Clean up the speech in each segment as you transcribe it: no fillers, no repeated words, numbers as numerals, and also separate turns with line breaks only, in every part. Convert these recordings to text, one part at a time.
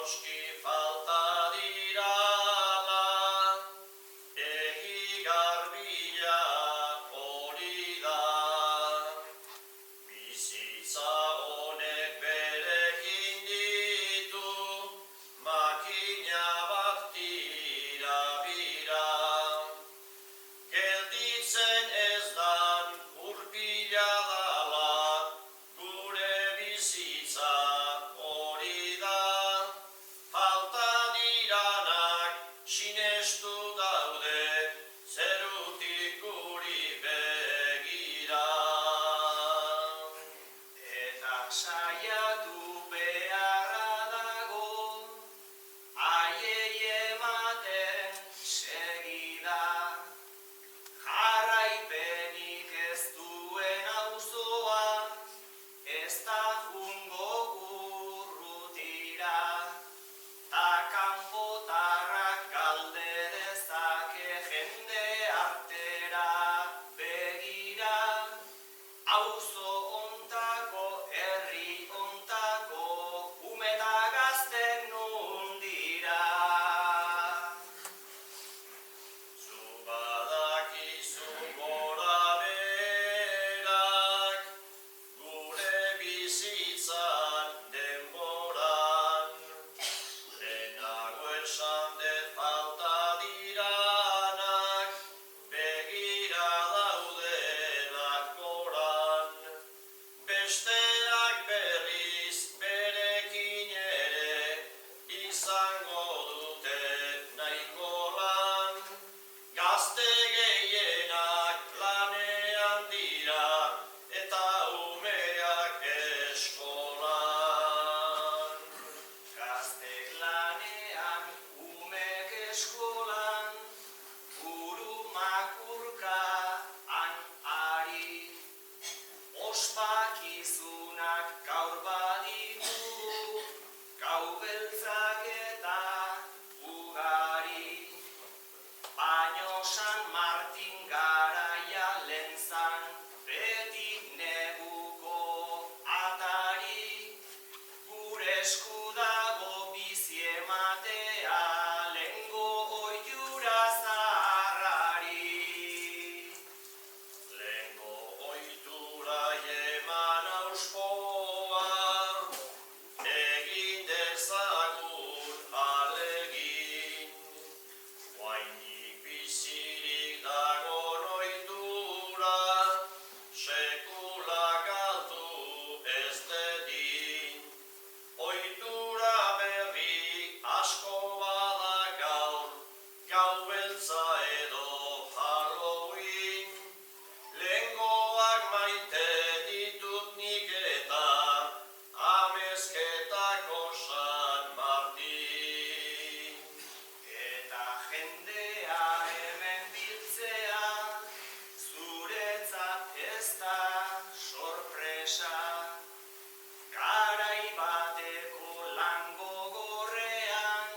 noski falta dirala, egi garbila hori da. Bizitza honek berekin ditu, makina bat tirabira. Gelditzen ez dan hurpila dala, gure bizitza hori da. Falta diranak sinestu daude, zerutik guri begira. Eta saiatu beharra dago, haiei ematen segida. Jarraipenik ez duen auzoa, ez da jungo urrutira. Ta kanpotarrak galde dezake jende artera begira. Auzo ontako, herri ontako, ume eta gazten non dira. Zu badakizu gora berak, gure bizitzan denboran. Lehenago esan dut falta diranak, begira daudenak goran. Besteak berriz berekin ere, izango dute nahiko lan. Gazte gehienak lanean dira, eta umeak eskolan. Gaztek lanean, umeek eskolan, burumakurka han ari. Ospakizunak gaur baditu, gau beltzak eta ugari. Baino San Martin garaia lenzan, beti neguko atari. Gure esku dago bizi ematea, lehengo ohitura zaharrari. Lehengo ohitura eman auspoa, egin dezagun ahalegin. Oraindik bizirik dagon ohitura, sekula galdu ez dedin. Ohitura berri asko bada gaur, gau beltza edo Halloween. Lehengoak maite ditut nik eta amezketako San Martin. Eta jendea hemen biltzea, zuretzat ez da sorpresa. Garai bateko lan gogorrean,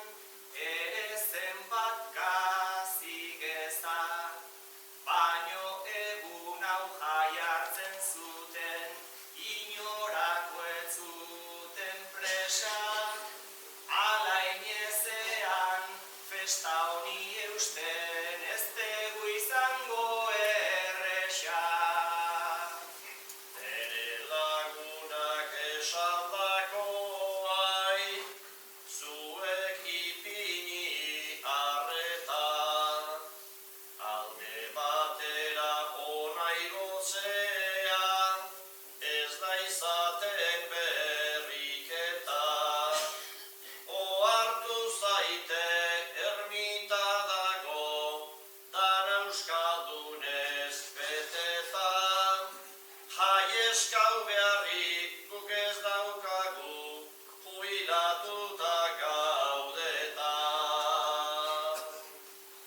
ere zenbat gazik ezak. Baino egun hau jai hartzen zuten, inorako ez zuten presa. Ala inezean, festa honi eusten, ez dugu izango erresa. Nere lagunak esandakoai, zuek ipini arreta. Alde batera ona igotzea, ez da izaten berriketa. Ohartu zaite ermita dago, dana euskaldunez beteta. Jai eskau beharrik guk ez daukagu, jubilatuta gaudeta.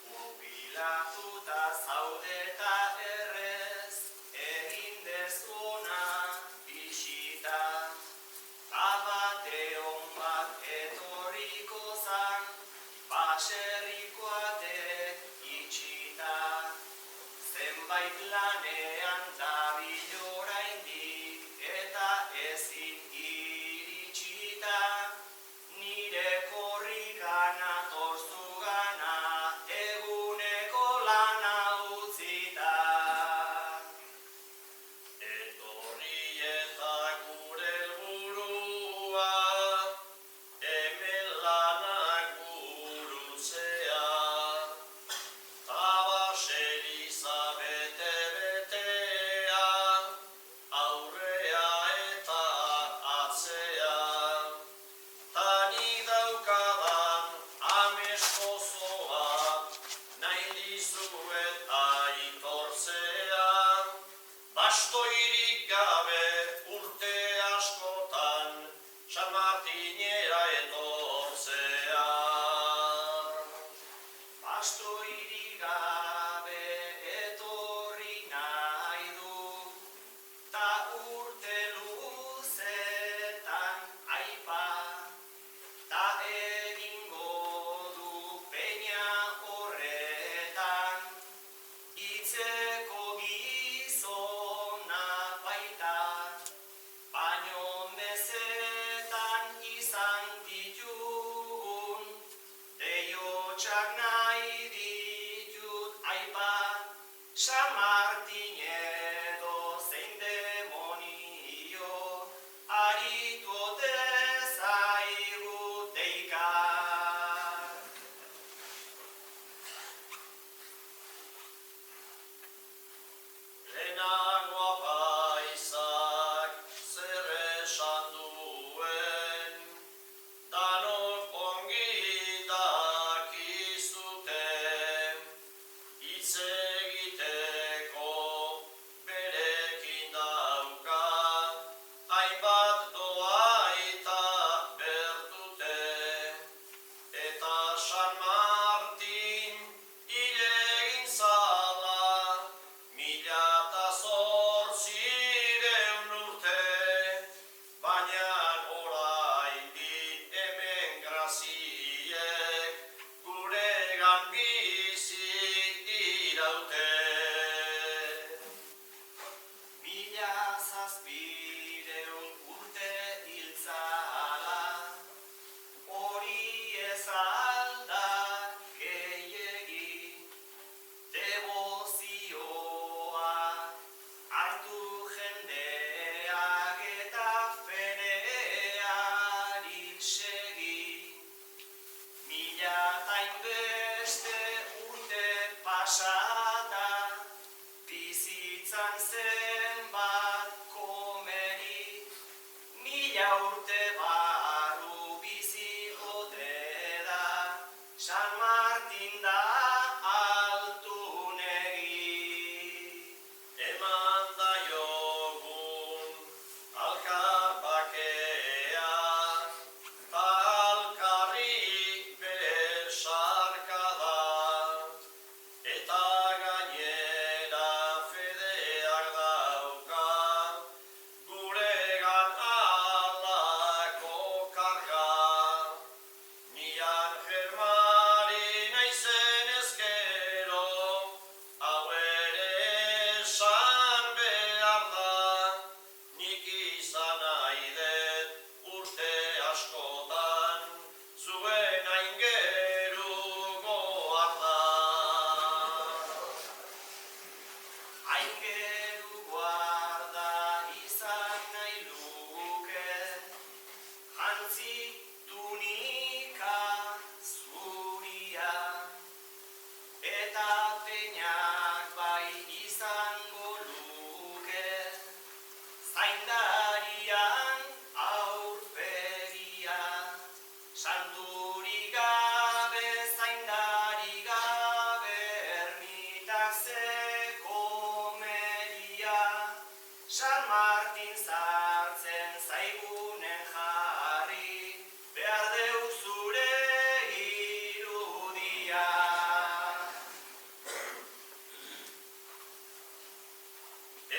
Jubilatuta zaudeta errez, egin dezuna bisita. Abate on bat etorriko zan, baserriko ateek itxita. Zenbait lanean dabil oraindik, eta ezin iritsita. Nire Ahotsak nahi ditut aipat, San Martin edo zein demonio, aritu ote zaigu deika. Lehenago apaizak zer esan duen, danok ongi dakizute, hitz egiteko berekin dauka, hainbat doaita bertute, eta San Martin hil egin zala, 1800 urte, baina oraindik hemen graziek guregan bizi diraute. 1700 urte hiltzala, hori ez alda gehiegi, debozioa hartu jendeak eta fedearik segi. 1000 hainbeste urte pasata, bizitzan zenbat komeri, 1000 urte barru bizi ote da, San Martin da altunegi. Eman daiogun alkarbakea, ta alkarri besarkada, eta gainera fedeak dauka, guregan alako karga. Ni Angel Mari naizen ezkero, hau ere esan behar da, nik izan nahi dut urte askotan, zuen aingeru goarda. Aingeru guarda izan nahi luke, jantzi tunika zuria, eta peinak bai izango luke, zaindarian aurpegia, santurik gabe, zaindari gabe, ermitak ze komeria, San Martin sartzen zaigunen jarri, behar deu zure irudia.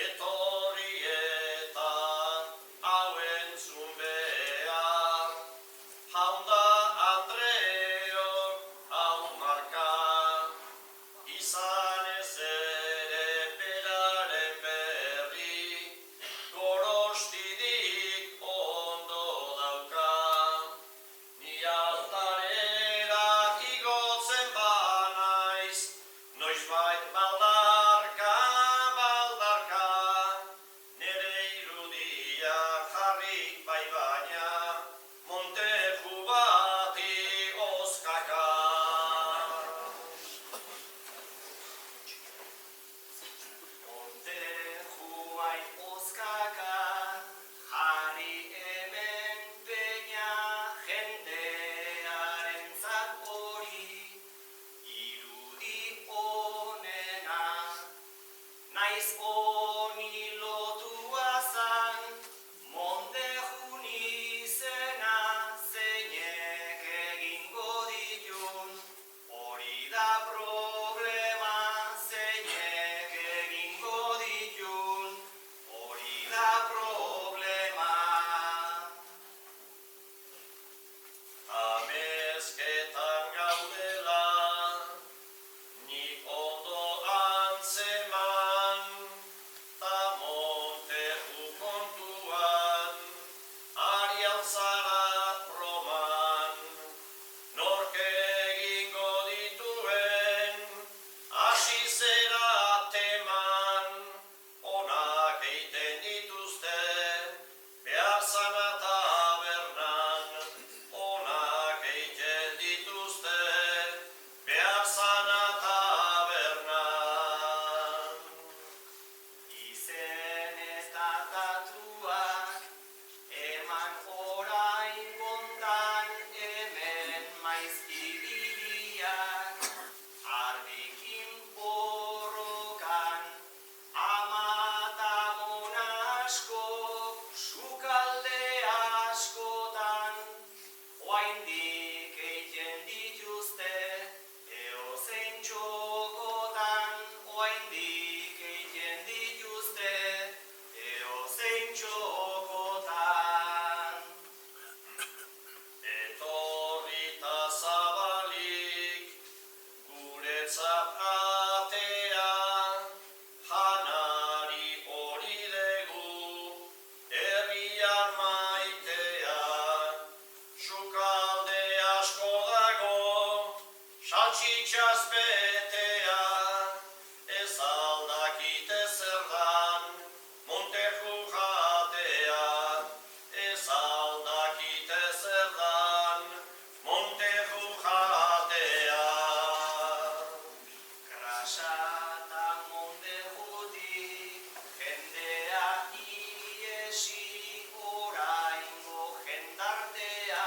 Etorri eta hau entzun behar, jaun da Andre
guretzat atea, janari hori dugu, herrian maitea, sukalde asko dago, saltxitxaz betea, ez aldakite zer dan, Monteju jatea, ez aldakite zer dan, Monteju jatea.
Krasata Montejutik jendea iesi oraingo jendartea,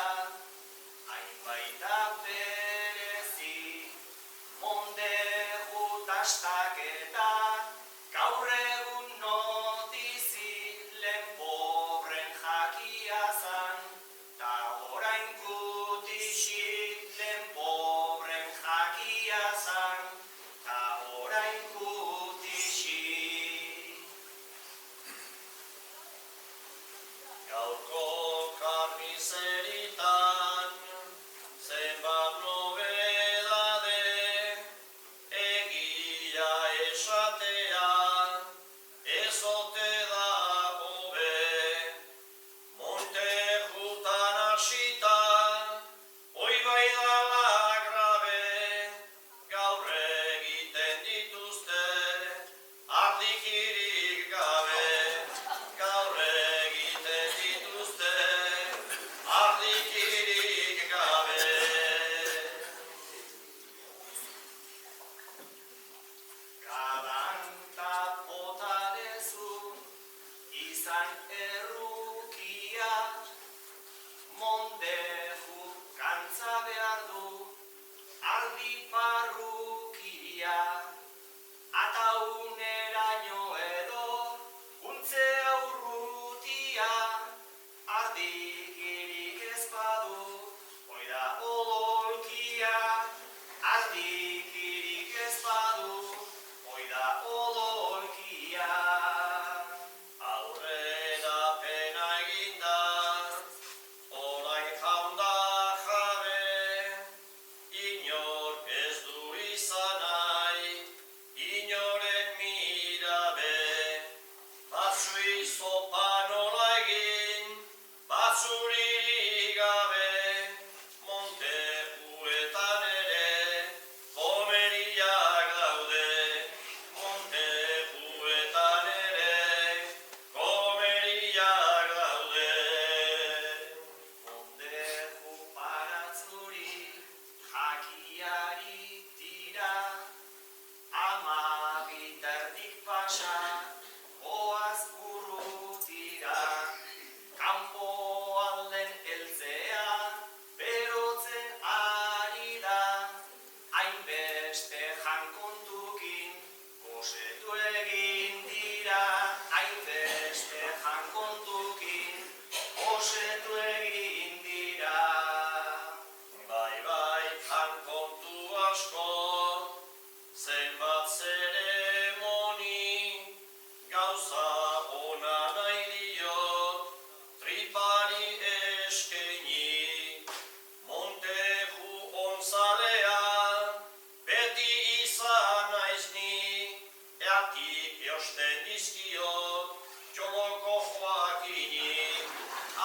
hainbaita berezi Monteju tastaketa, gaur egun notizi lehen pobren jakia zan, ta orain kutixik lehen pobren jakia zan, ta orain kutixik.
Gaurko karnizeritan, zenbat nobedade, egia esatea, ez ote da hobe, Montejutan hasita, hoi bai dala grabe, gaur egiten dituzte, ardikirik gabe, gaur egiten dituzte, ardikirik gabe.
Galanta bota dezu, izan errukia, Monteju kantza behar du, ardi parrukia, atauneraino edo, untze aurrutia, ardikirik ez badu, oida odolkia, ardikirik ez badu, oida odolkia.
Aurrerapena eginda, orain jaunda jabe, inor ez du izan nahi, inoren mirabe, batzuei zopa nola egin, batzuririk gabe, Montejuetan ere, komeriak daude, Montejuetan ere, komeriak daude.
Monteju paratzuri, jakiari tira, amabiterdik pasa, goaz urrutira, kanpo alden heltzea, berotzen ari da, hainbeste jankontukin, gosetu egin dira, hainbeste jankontukin, gosetu egin dira.
Bai, kontu asko, zenbat zeremoni, gauza ona nahi diot, tripari eskaini, Monteju onzalea, beti izan naiz ni, eatik eusten dizkiot, txoloko Joakini,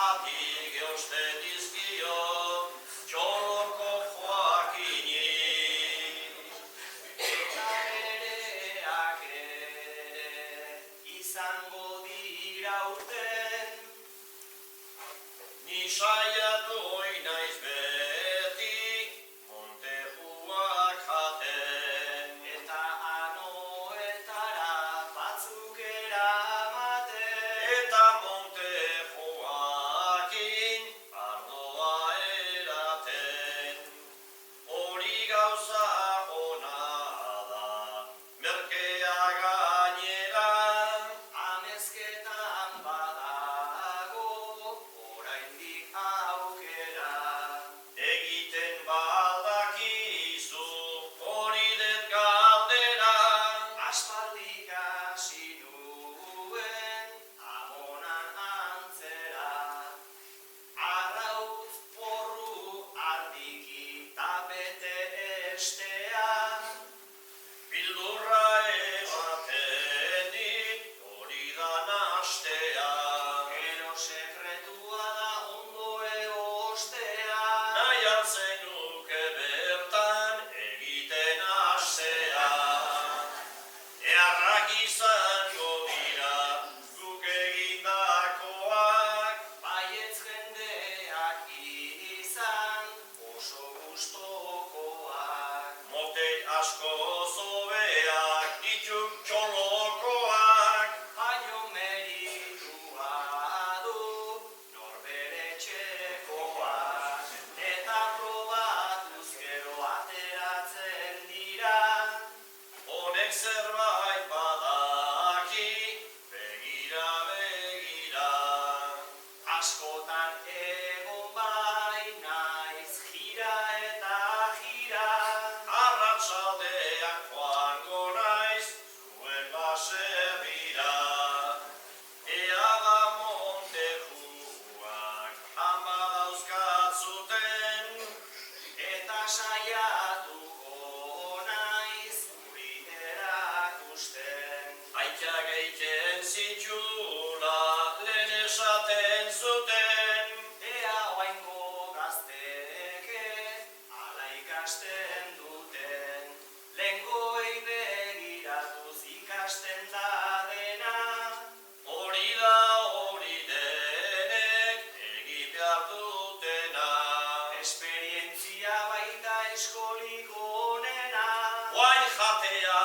atik eusten dizkiot, txoloko Joakini.
Eta bereak ere izango dira urten,
Ni saiatu hoi naiz beti, Montejuak jaten.
eta anoetara batzuk eramaten.
Eta Montejuakin ardoa eraten. Hori gauza ona da, merkea gainera,
Amezketan badago oraindik aukera.
egiten baldakizu hori det galdera.
Aspaldik hasi nuen amonan antzera. Arrautz porru ardiki ta bete estea.
asko zobeak dituk txolokoak.
Baino meritua du norbere txekoak, eta probatuz gero ateratzen dira.
Honek zerbait badaki, begira, begira.
Askotan egon bai naiz jira eta jira.
Arratsaldean joango naiz zuen baserrira. Ea da Montejuak ama dauzkatzuten,
Eta saiatuko naiz guri erakusten.
aitak egiten zitula lehen esaten zuten.
Ea oaingo gazteke ala ikasten duten. Lehengoei begiratuz ikasten da dena.
Hori da hori denek egin behar dutena.
Esperientzia baita eskoliko onena.
Guain jatea